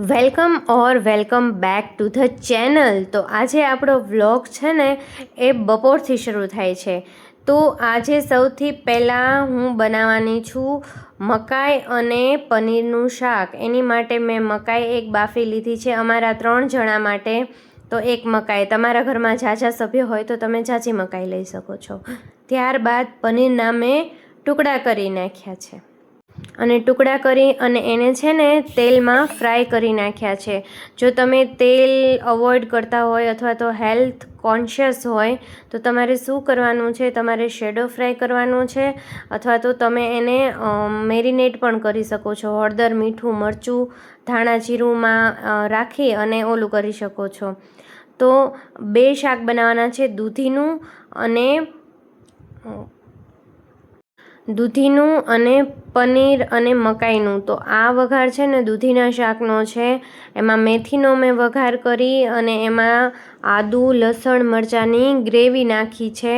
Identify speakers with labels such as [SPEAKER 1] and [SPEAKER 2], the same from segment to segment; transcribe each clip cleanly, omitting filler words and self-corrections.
[SPEAKER 1] Welcome back to the channel. તો આજે આપણો વ્લોગ છે ને એ બપોરથી શરૂ થાય છે. તો આજે સૌથી પહેલાં હું બનાવવાની છું મકાઈ અને પનીરનું શાક. એની માટે મેં મકાઈ એક બાફી લીધી છે અમારા 3 જણા માટે. તો એક મકાઈ, તમારા ઘરમાં ઝાઝા સભ્યો હોય તો તમે ઝાઝી મકાઈ લઈ શકો છો. ત્યારબાદ પનીરના મેં ટુકડા કરી નાખ્યા છે અને ટુકડા કરી અને એને છે ને તેલમાં ફ્રાય કરી નાખ્યા છે. જો તમે તેલ અવોઇડ કરતા હોય અથવા તો હેલ્થ કોન્શિયસ હોય તો તમારે શું કરવાનું છે, તમારે શેડો ફ્રાય કરવાનું છે અથવા તો તમે એને મેરિનેટ પણ કરી શકો છો. હળદર, મીઠું, મરચું, ધાણા જીરુંમાં રાખી અને ઓલું કરી શકો છો. તો 2 શાક બનાવવાના છે, દૂધીનું અને પનીર અને મકાઈનું. તો આ વઘાર છે ને દૂધીના શાકનો છે. એમાં મેથીનો મેં વઘાર કરી અને એમાં આદુ, લસણ, મરચાંની ગ્રેવી નાખી છે.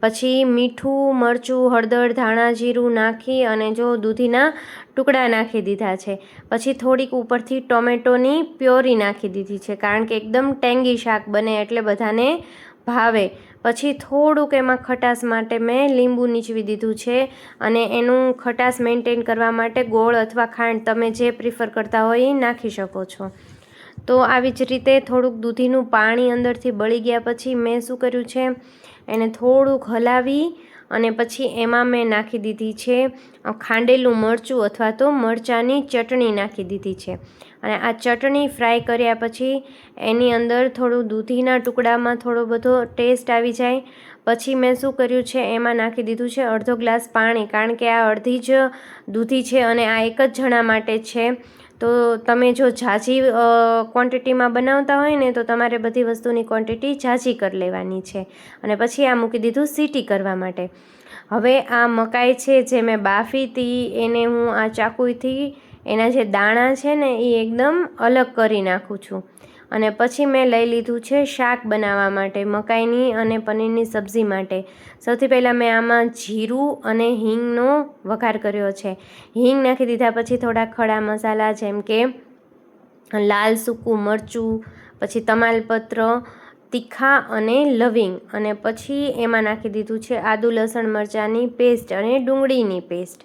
[SPEAKER 1] પછી મીઠું, મરચું, હળદર, ધાણા જીરું નાખી અને જો દૂધીના ટુકડા નાખી દીધા છે. પછી થોડીક ઉપરથી ટોમેટોની પ્યોરી નાખી દીધી છે, કારણ કે એકદમ ટેંગી શાક બને એટલે બધાને ભાવે. પછી થોડુંક એમાં ખટાશ માટે મેં લીંબુ નીચવી દીધું છે અને એનું ખટાશ મેન્ટેન કરવા માટે ગોળ અથવા ખાંડ તમે જે પ્રિફર કરતા હોય એ નાખી શકો છો. તો આવી જ રીતે થોડુંક દૂધીનું પાણી અંદરથી બળી ગયા પછી મેં શું કર્યું છે, એને થોડુંક હલાવી અને પછી એમાં મેં નાખી દીધી છે ખાંડેલું મરચું અથવા તો મરચાંની ચટણી નાખી દીધી છે. અને આ ચટણી ફ્રાય કર્યા પછી એની અંદર થોડું દૂધીના ટુકડામાં થોડો બધો ટેસ્ટ આવી જાય. પછી મેં શું કર્યું છે, એમાં નાખી દીધું છે અડધો ગ્લાસ પાણી, કારણ કે આ અડધી જ દૂધી છે અને આ એક જ જણા માટે છે. તો તમે જો ઝાઝી ક્વોન્ટિટીમાં બનાવતા હોય ને તો તમારે બધી વસ્તુની ક્વોન્ટિટી ઝાઝી કરી લેવાની છે. અને પછી આ મૂકી દીધું સીટી કરવા માટે. હવે આ મકાઈ છે જે મેં બાફી હતી એને હું આ ચાકુથી એના જે દાણા છે ને એ એકદમ અલગ કરી નાખું છું. અને પછી મેં લઈ લીધું છે શાક બનાવવા માટે, મકાઈની અને પનીરની સબ્જી માટે. સૌથી પહેલાં મેં આમાં જીરું અને હિંગનો વઘાર કર્યો છે. હિંગ નાખી દીધા પછી થોડા ખડા મસાલા જેમ કે લાલ સૂકું મરચું, પછી તમાલપત્ર, તીખા અને લવિંગ, અને પછી એમાં નાખી દીધું છે આદુ, લસણ, મરચાંની પેસ્ટ અને ડુંગળીની પેસ્ટ.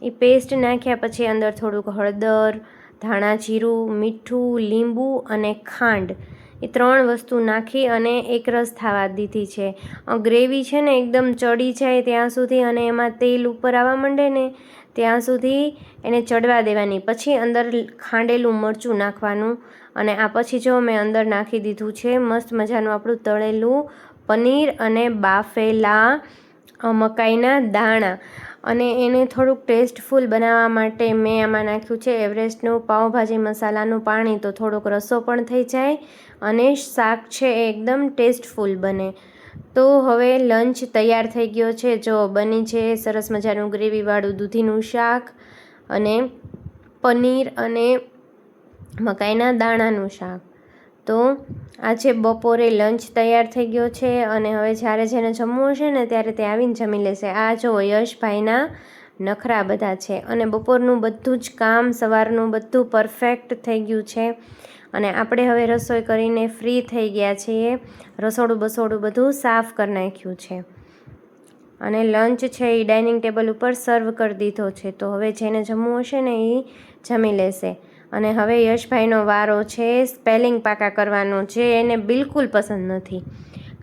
[SPEAKER 1] એ પેસ્ટ નાખ્યા પછી અંદર થોડુંક હળદર, ધાણા જીરું, મીઠું, લીંબુ અને ખાંડ, એ 3 વસ્તુ નાખી અને એકરસ થવા દીધી છે. ગ્રેવી છે ને એકદમ ચડી જાય ત્યાં સુધી અને એમાં તેલ ઉપર આવવા માંડે ને ત્યાં સુધી એને ચડવા દેવાની. પછી અંદર ખાંડેલું મરચું નાખવાનું અને આ પછી જો મેં અંદર નાખી દીધું છે મસ્ત મજાનું આપણું તળેલું પનીર અને બાફેલા મકાઈના દાણા. અને એને થોડુંક ટેસ્ટફુલ બનાવવા માટે મેં આમાં નાખ્યું છે એવરેસ્ટનું પાઉંભાજી મસાલાનું પાણી. તો થોડોક રસો પણ થઈ જાય અને શાક છે એ એકદમ ટેસ્ટફુલ બને. તો હવે લંચ તૈયાર થઈ ગયો છે. જો બની છે સરસ મજાનું ગ્રેવીવાળું દૂધીનું શાક અને પનીર અને મકાઈના દાણાનું શાક. તો આજે બપોરે લંચ તૈયાર થઈ ગયો છે અને હવે જ્યારે જેને જમવું હશે ને ત્યારે તે આવીને જમી લેશે. આ જો યશભાઈના નખરા બધા છે. અને બપોરનું બધું જ કામ સવારનું બધું પરફેક્ટ થઈ ગયું છે અને આપણે હવે રસોઈ કરીને ફ્રી થઈ ગયા છીએ. રસોડું બસોડું બધું સાફ કરી નાખ્યું છે અને લંચ છે એ ડાઇનિંગ ટેબલ ઉપર સર્વ કરી દીધો છે. તો હવે જેને જમવું હશે ને એ જમી લેશે. અને હવે યશભાઈનો વારો છે સ્પેલિંગ પાકા કરવાનો, જે એને બિલકુલ પસંદ નથી,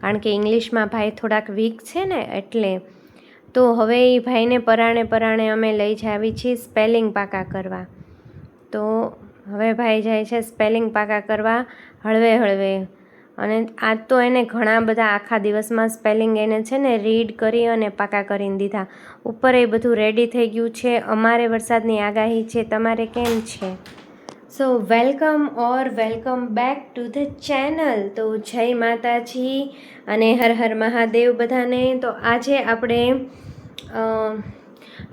[SPEAKER 1] કારણ કે ઇંગ્લિશમાં ભાઈ થોડાક વીક છે ને એટલે. તો હવે એ ભાઈને પરાણે અમે લઈ જાવી છીએ સ્પેલિંગ પાકા કરવા. તો હવે ભાઈ જાય છે સ્પેલિંગ પાકા કરવા હળવે. અને આજ તો એને ઘણા બધા આખા દિવસમાં સ્પેલિંગ એને છે ને રીડ કરી અને પાકા કરીને દીધા. ઉપર એ બધું રેડી થઈ ગયું છે. અમારે વરસાદની આગાહી છે, તમારે કેમ છે? સો welcome back to the channel. તો જય માતાજી અને હર હર મહાદેવ બધાને. તો આજે આપણે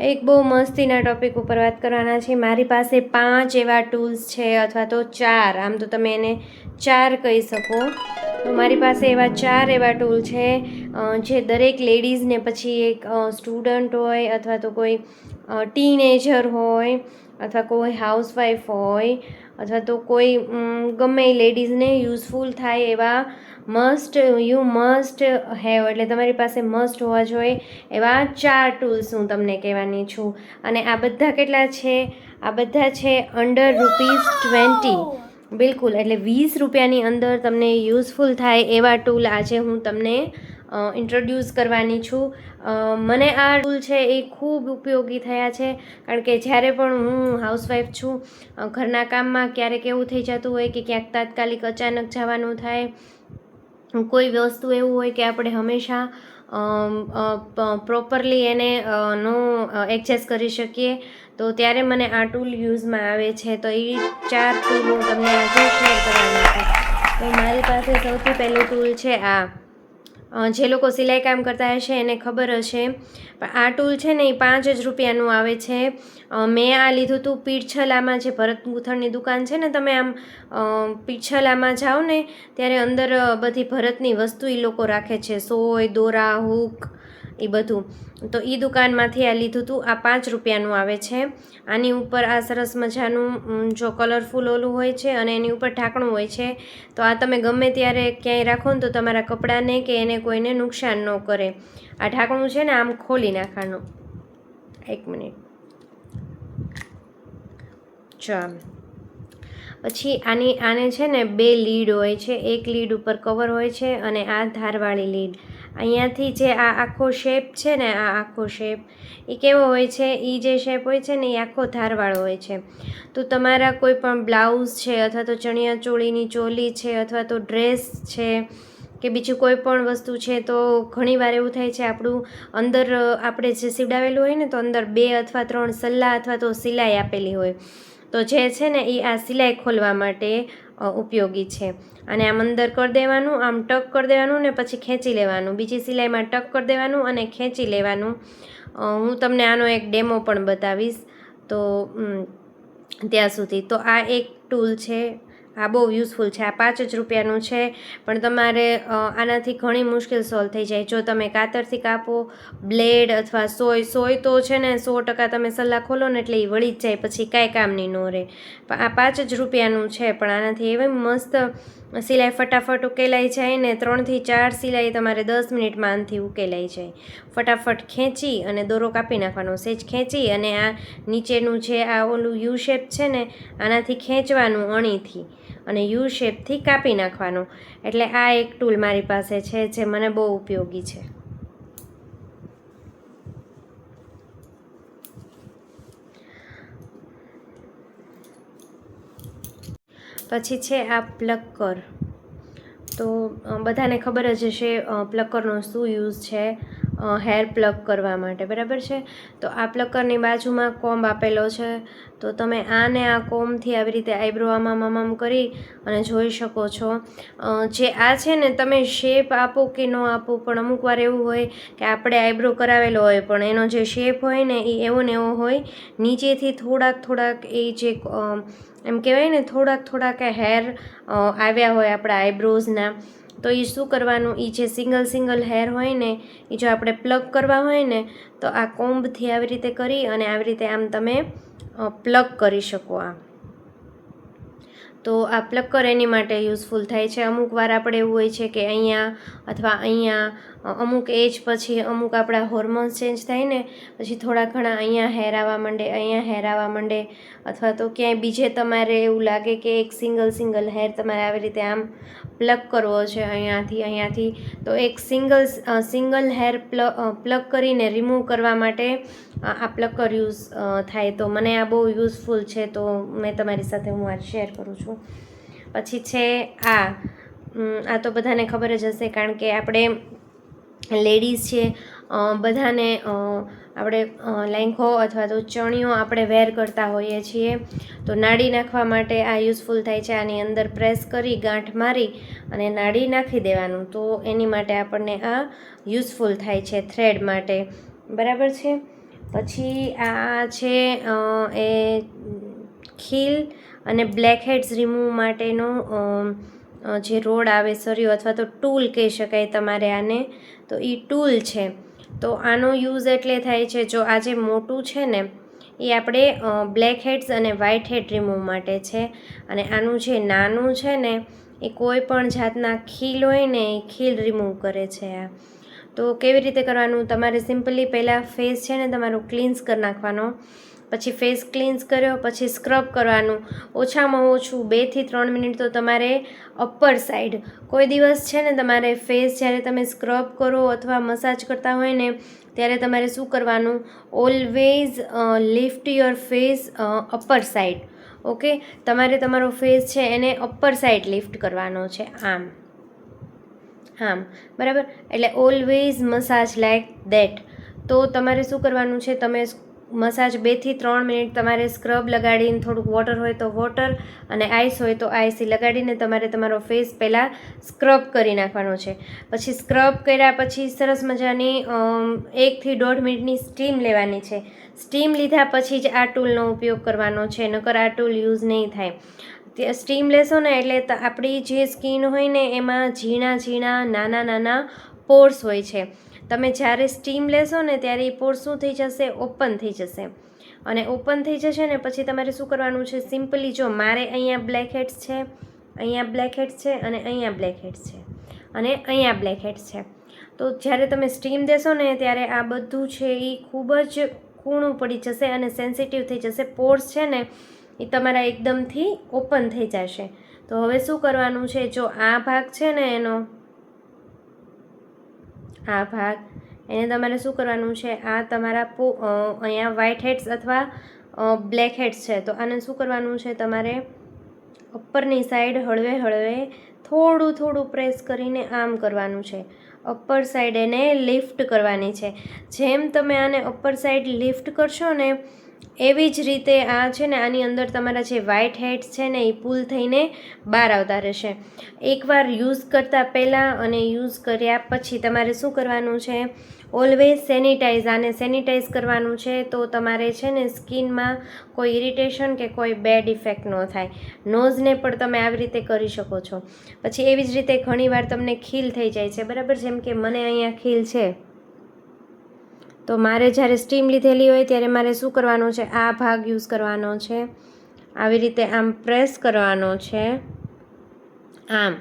[SPEAKER 1] એક બહુ મસ્તીના ટૉપિક ઉપર વાત કરવાના છે. મારી પાસે 5 એવા ટૂલ્સ છે, અથવા તો 4, આમ તો તમે એને 4 કહી શકો. તો મારી પાસે એવા 4 એવા ટૂલ છે જે દરેક લેડીઝને, પછી એક સ્ટુડન્ટ હોય અથવા તો કોઈ ટીનેજર હોય અથવા કોઈ હાઉસવાઈફ હોય અથવા તો કોઈ ગમે લેડીઝને યુઝફુલ થાય એવા મસ્ટ હેવ, એટલે તમારી પાસે મસ્ટ હોવા જોઈએ એવા 4 ટૂલ્સ હું તમને કહેવાની છું. અને આ બધા કેટલા છે? આ બધા છે અંડર ₹20. બિલકુલ, એટલે 20 રૂપિયાની અંદર તમને યુઝફુલ થાય એવા ટૂલ આજે હું તમને ઇન્ટ્રોડ્યુસ કરવાની છું. મને આ ટૂલ છે એ ખૂબ ઉપયોગી થયા છે, કારણ કે જ્યારે પણ હું હાઉસવાઈફ છું, ઘરના કામમાં ક્યારેક એવું થઈ જતું હોય કે ક્યાંક તાત્કાલિક અચાનક જવાનું થાય, કોઈ વસ્તુ એવું હોય કે આપણે હંમેશા પ્રોપરલી એને નો એડજસ્ટ કરી શકીએ, તો ત્યારે મને આ ટૂલ યુઝમાં આવે છે. તો એ 4 ટૂલ હું તમને આજે શેર કરવાની છું. તો મારી પાસે સૌથી પહેલું ટૂલ છે આ. જે લોકો સિલાઈ કામ કરતા હશે એને ખબર હશે, પણ આ ટૂલ છે ને એ 5 જ રૂપિયાનું આવે છે. મેં આ લીધું હતું પીઠછલામાં, જે ભરત ગૂંથણની દુકાન છે ને, તમે આમ પીઠછલામાં જાઓ ને ત્યારે અંદર બધી ભરતની વસ્તુ એ લોકો રાખે છે, સોય, દોરા, હૂક, એ બધું. તો એ દુકાનમાંથી આ લીધું હતું. આ 5 રૂપિયાનું આવે છે. આની ઉપર આ સરસ મજાનું જો કલરફુલ ઓલું હોય છે અને એની ઉપર ઢાંકણું હોય છે. તો આ તમે ગમે ત્યારે ક્યાંય રાખો ને તો તમારા કપડાને કે એને કોઈને નુકસાન ન કરે. આ ઢાંકણું છે ને આમ ખોલી નાખવાનું. 1 મિનિટ. ચાલો, પછી આને છે ને 2 લીડ હોય છે. એક લીડ ઉપર કવર હોય છે અને આ ધારવાળી લીડ. અહીંયાથી જે આ આખો શેપ છે ને, આ આખો શેપ એ કેવો હોય છે? એ જે શેપ હોય છે ને એ આખો ધારવાળો હોય છે. તો તમારા કોઈ પણ બ્લાઉઝ છે અથવા તો ચણિયા ચોળીની ચોલી છે અથવા તો ડ્રેસ છે કે બીજું કોઈ પણ વસ્તુ છે, તો ઘણીવાર એવું થાય છે આપણું અંદર આપણે જે સીવડાવેલું હોય ને તો અંદર 2 અથવા 3 સલ્લા અથવા તો સિલાઈ આપેલી હોય, તો જે છે ને એ આ સિલાઈ ખોલવા માટે ઉપયોગી છે. અને આમ અંદર કરી દેવાનું, આમ ટક કરી દેવાનું ને પછી ખેંચી લેવાનું, બીજી સિલાઈમાં ટક કરી દેવાનું અને ખેંચી લેવાનું. હું તમને આનો એક ડેમો પણ બતાવીશ તો ત્યાં સુધી. તો આ એક ટૂલ છે, આ બહુ યુઝફુલ છે. આ 5 જ રૂપિયાનું છે, પણ તમારે આનાથી ઘણી મુશ્કેલ સોલ્વ થઈ જાય. જો તમે કાતરથી કાપો, બ્લેડ અથવા સોય તો છે ને 100% તમે સલ્લા ખોલો ને એટલે એ વળી જ જાય, પછી કાંઈ કામની ન રહે. પણ આ 5 જ રૂપિયાનું છે, પણ આનાથી એવી મસ્ત સિલાઈ ફટાફટ ઉકેલાઈ જાય ને. 3 થી 4 સિલાઈ તમારે 10 મિનિટમાં આનાથી ઉકેલાઈ જાય. ફટાફટ ખેંચી અને દોરો કાપી નાખવાનો, સેજ ખેંચી અને આ નીચેનું જે આ ઓલું યુ શેપ છે ને આનાથી ખેંચવાનું અણીથી અને યુ શેપથી કાપી નાખવાનું. એટલે આ એક ટૂલ મારી પાસે છે જે મને બહુ ઉપયોગી છે. પછી છે આ પ્લકર. તો બધાને ખબર જ હશે પ્લકરનો શું યુઝ છે, હેર પ્લગ કરવા માટે, બરાબર છે. તો આ પ્લકરની બાજુમાં કોમ્બ આપેલો છે, તો તમે આને આ કોમ્બથી આવી રીતે આઈબ્રો આમ કરી અને જોઈ શકો છો. જે આ છે ને તમે શેપ આપો કે ન આપો, પણ અમુક વાર એવું હોય કે આપણે આઈબ્રો કરાવેલો હોય પણ એનો જે શેપ હોય ને એ એવો ને એવો હોય, નીચેથી થોડાક એ જે એમ કહેવાય ને થોડાક હેર આવ્યા હોય આપણા આઈબ્રોઝના, તો એ શું કરવાનું? એ જે સિંગલ હેર હોય ને એ જો આપણે પ્લગ કરવા હોય ને તો આ કોમ્બથી આવી રીતે કરી અને આવી રીતે આમ તમે પ્લગ કરી શકો. તો આ પ્લકર એની માટે યુઝફુલ થાય છે. અમુક વાર આપણે એવું હોય છે કે અહીંયા અથવા અહીંયા અમુક એજ પછી અમુક આપણા હોર્મોન્સ ચેન્જ થાય ને પછી થોડા ઘણા અહીંયા હેર આવવા માંડે, અથવા તો ક્યાંય બીજે તમારે એવું લાગે કે એક સિંગલ હેર તમારે આવી રીતે આમ પ્લગ કરવો છે અહીંયાથી, તો એક સિંગલ હેર પ્લગ કરીને રિમૂવ કરવા માટે આ પ્લકર યુઝ થાય. તો મને આ બહુ યુઝફુલ છે, તો મેં તમારી સાથે હું આ શેર કરું છું. પછી છે આ તો બધાને ખબર જ હશે, કારણ કે આપણે લેડીઝ છે બધાને આપણે લેંઘો અથવા તો ચણિયો આપણે વેર કરતા હોઈએ છીએ, તો નાડી નાખવા માટે આ યુઝફુલ થાય છે. આની અંદર પ્રેસ કરી ગાંઠ મારી અને નાડી નાખી દેવાનું, તો એની માટે આપણને આ યુઝફુલ થાય છે થ્રેડ માટે, બરાબર છે. પછી આ છે એ ખીલ અને બ્લેક હેડ્સ રિમૂવ માટેનો જે રોડ આવે, સરિયો અથવા તો ટૂલ કહી શકાય તમારે આને, તો એ ટૂલ છે. તો આનો યુઝ એટલે થાય છે, જો આ જે મોટું છે ને એ આપણે બ્લેક હેડ્સ અને વ્હાઇટ હેડ રિમૂવ માટે છે. અને આનું જે નાનું છે ને એ કોઈ પણ જાતના ખીલ હોય ને એ ખીલ રિમૂવ કરે છે આ. તો કેવી રીતે કરવાનું, તમારે સિમ્પલી પહેલાં ફેસ છે ને તમારો ક્લીન્સ કરી નાખવાનો. પછી ફેસ ક્લીન્સ કર્યો પછી સ્ક્રબ કરવાનું. ઓછામાં ઓછું 2 થી 3 મિનિટ તો તમારે અપર સાઈડ, કોઈ દિવસ છે ને તમારે ફેસ જ્યારે તમે સ્ક્રબ કરો અથવા મસાજ કરતા હોય ને ત્યારે તમારે શું કરવાનું, always lift your face upper side. Okay, તમારે તમારો ફેસ છે એને અપર સાઈડ લિફ્ટ કરવાનો છે, આમ બરાબર. એટલે ઓલવેઝ મસાજ લાઈક દેટ. તો તમારે શું કરવાનું છે, તમે મસાજ 2 થી 3 મિનિટ તમારે સ્ક્રબ લગાડીને, થોડુંક વોટર હોય તો વોટર અને આઈસ હોય તો આઈસ લગાડીને તમારે તમારો ફેસ પહેલાં સ્ક્રબ કરી નાખવાનો છે. પછી સ્ક્રબ કર્યા પછી સરસ મજાની 1 થી 1.5 મિનિટની સ્ટીમ લેવાની છે. સ્ટીમ લીધા પછી જ આ ટૂલનો ઉપયોગ કરવાનો છે, નકર આ ટૂલ યુઝ નહીં થાય. સ્ટીમ લેશો ને એટલે આપણી જે સ્કિન હોય ને એમાં ઝીણા ઝીણા નાના નાના પોર્સ હોય છે. તમે જ્યારે સ્ટીમ લેશો ને ત્યારે એ પોર્સ શું થઈ જશે, ઓપન થઈ જશે. અને ઓપન થઈ જશે ને પછી તમારે શું કરવાનું છે, સિમ્પલી જો મારે અહીંયા બ્લેક હેડ્સ છે, અહીંયા બ્લેક હેડ્સ છે અને અહીંયા બ્લેક હેડ્સ છે અને અહીંયા બ્લેક હેડ્સ છે. તો જ્યારે તમે સ્ટીમ દેશો ને ત્યારે આ બધું છે એ ખૂબ જ કૂણું પડી જશે અને સેન્સિટિવ થઈ જશે. પોર્સ છે ને એ તમારા એકદમથી ઓપન થઈ જશે. તો હવે શું કરવાનું છે, જો આ ભાગ છે ને એનો, આ ભાગ એને તમારે શું કરવાનું છે, આ તમારા અહીંયા વ્હાઇટ હેડ્સ અથવા બ્લેક હેડ્સ છે તો આને શું કરવાનું છે, તમારે અપરની સાઈડ હળવે હળવે થોડું થોડું પ્રેસ કરીને આમ કરવાનું છે. અપર સાઈડ એને લિફ્ટ કરવાની છે. જેમ તમે આને અપર સાઈડ લિફ્ટ કરશો ને એવી જ રીતે આ છે ને આની અંદર તમારા જે વ્હાઇટ હેડ્સ છે ને એ પુલ થઈને બહાર આવતા રહેશે. એકવાર યુઝ કરતાં પહેલાં અને યુઝ કર્યા પછી તમારે શું કરવાનું છે, ઓલવેઝ સેનિટાઈઝ, આને સેનિટાઈઝ કરવાનું છે. તો તમારે છે ને સ્કિનમાં કોઈ ઇરિટેશન કે કોઈ બેડ ઇફેક્ટ ન થાય. નોઝને પણ તમે આવી રીતે કરી શકો છો. પછી એવી જ રીતે ઘણીવાર તમને ખીલ થઈ જાય છે, બરાબર. જેમ કે મને અહીંયા ખીલ છે તો મારે જ્યારે સ્ટીમ લીધેલી હોય ત્યારે મારે શું કરવાનું છે, આ ભાગ યુઝ કરવાનો છે, આવી રીતે આમ પ્રેસ કરવાનો છે. આમ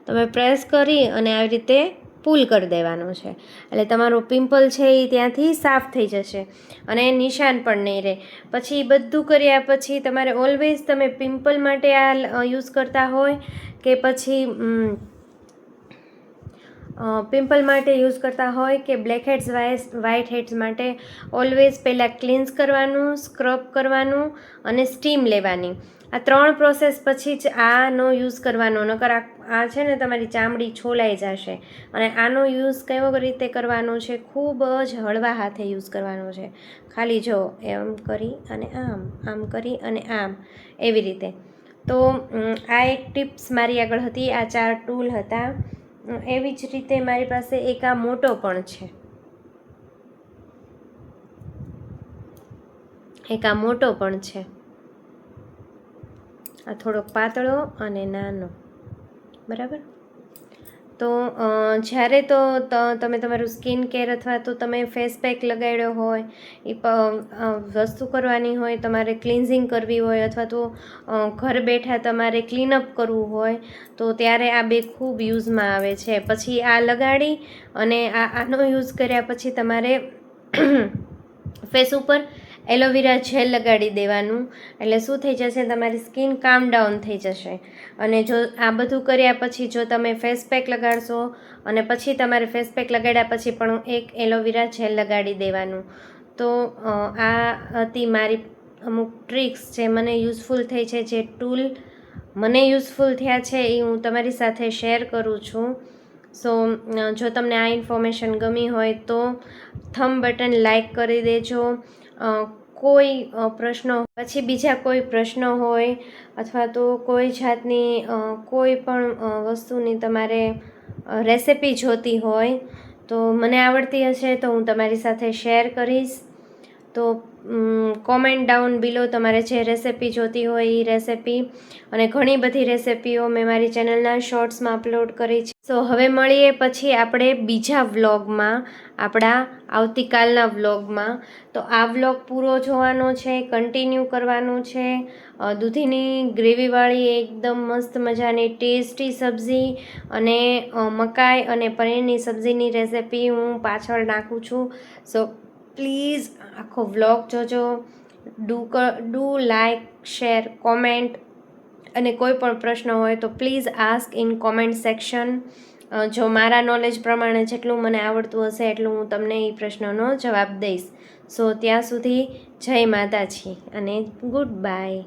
[SPEAKER 1] તમે પ્રેસ કરી અને આવી રીતે પુલ કરી દેવાનો છે. એટલે તમારું પિમ્પલ છે એ ત્યાંથી સાફ થઈ જશે અને નિશાન પણ નહીં રહે. પછી બધું કર્યા પછી તમારે ઓલવેઝ, તમે પિમ્પલ માટે આ યુઝ કરતા હોય કે પછી પિમ્પલ માટે યુઝ કરતા હોય કે બ્લેક હેડ્સ વ્હાઇટ હેડ્સ માટે, ઓલવેઝ પહેલાં ક્લિન્સ કરવાનું, સ્ક્રબ કરવાનું અને સ્ટીમ લેવાની. આ 3 પ્રોસેસ પછી જ આનો યુઝ કરવાનો, નકર આ છે ને તમારી ચામડી છોલાઈ જશે. અને આનો યુઝ કેવો રીતે કરવાનો છે, ખૂબ જ હળવા હાથે યુઝ કરવાનો છે. ખાલી જો એમ કરી અને આમ કરી અને આમ, એવી રીતે. તો આ એક ટિપ્સ મારી આગળ હતી. આ 4 ટૂલ હતા. એવી જ રીતે મારી પાસે એક આ મોટો પણ છે, એક આ મોટો પણ છે. આ થોડોક પાતળો અને નાનો, બરાબર. તો જ્યારે તો તમે તમારું સ્કિન કેર અથવા તો તમે ફેસ પેક લગાડ્યો હોય, એ વસ્તુ કરવાની હોય, તમારે ક્લિન્ઝિંગ કરવી હોય અથવા તો ઘર બેઠા તમારે ક્લીનઅપ કરવું હોય તો ત્યારે આ બે ખૂબ યુઝમાં આવે છે. પછી આ લગાડી અને આનો યુઝ કર્યા પછી તમારે ફેસ ઉપર એલોવેરા જેલ લગાડી દેવાનું. એટલે શું થઈ જશે, તમારી સ્કિન કામ ડાઉન થઈ જશે. અને જો આ બધું કર્યા પછી જો તમે ફેસ પેક લગાડશો અને પછી તમારે ફેસ પેક લગાડ્યા પછી પણ એક એલોવેરા જેલ લગાડી દેવાનું. તો આ હતી મારી અમુક ટ્રિક્સ જે મને યુઝફુલ થઈ છે, જે ટૂલ મને યુઝફુલ થયા છે એ હું તમારી સાથે શેર કરું છું. સો જો તમને આ ઇન્ફોર્મેશન ગમી હોય તો થંબ બટન લાઈક કરી દેજો. કોઈ પ્રશ્નો, પછી બીજા કોઈ પ્રશ્નો હોય અથવા તો કોઈ જાતની કોઈ પણ વસ્તુની તમારે રેસિપી જોતી હોય તો મને આવડતી હશે તો હું તમારી સાથે શેર કરીશ. તો કોમેન્ટ ડાઉન બિલો તમારે જે રેસિપી જોતી હોય એ રેસિપી, અને ઘણી બધી રેસિપીઓ મેં મારી ચેનલના શોર્ટ્સમાં અપલોડ કરી છે. સો હવે મળીએ પછી આપણે બીજા વ્લોગમાં, આપણા આવતીકાલના વ્લોગમાં. તો આ વ્લોગ પૂરો જોવાનો છે, કન્ટિન્યુ કરવાનું છે. દૂધીની ગ્રેવીવાળી એકદમ મસ્ત મજાની ટેસ્ટી સબ્જી અને મકાઈ અને પનીરની સબ્જીની રેસિપી હું પાછળ નાખું છું. સો પ્લીઝ આખો વ્લોગ જોજો. ડુ લાઈક, શેર, કોમેન્ટ, અને કોઈ પણ પ્રશ્ન હોય તો please ask in comment section. જો મારા નોલેજ પ્રમાણે જેટલું મને આવડતું હશે એટલું હું તમને એ પ્રશ્નનો જવાબ દઈશ. સો ત્યાં સુધી જય માતાજી અને ગુડ બાય.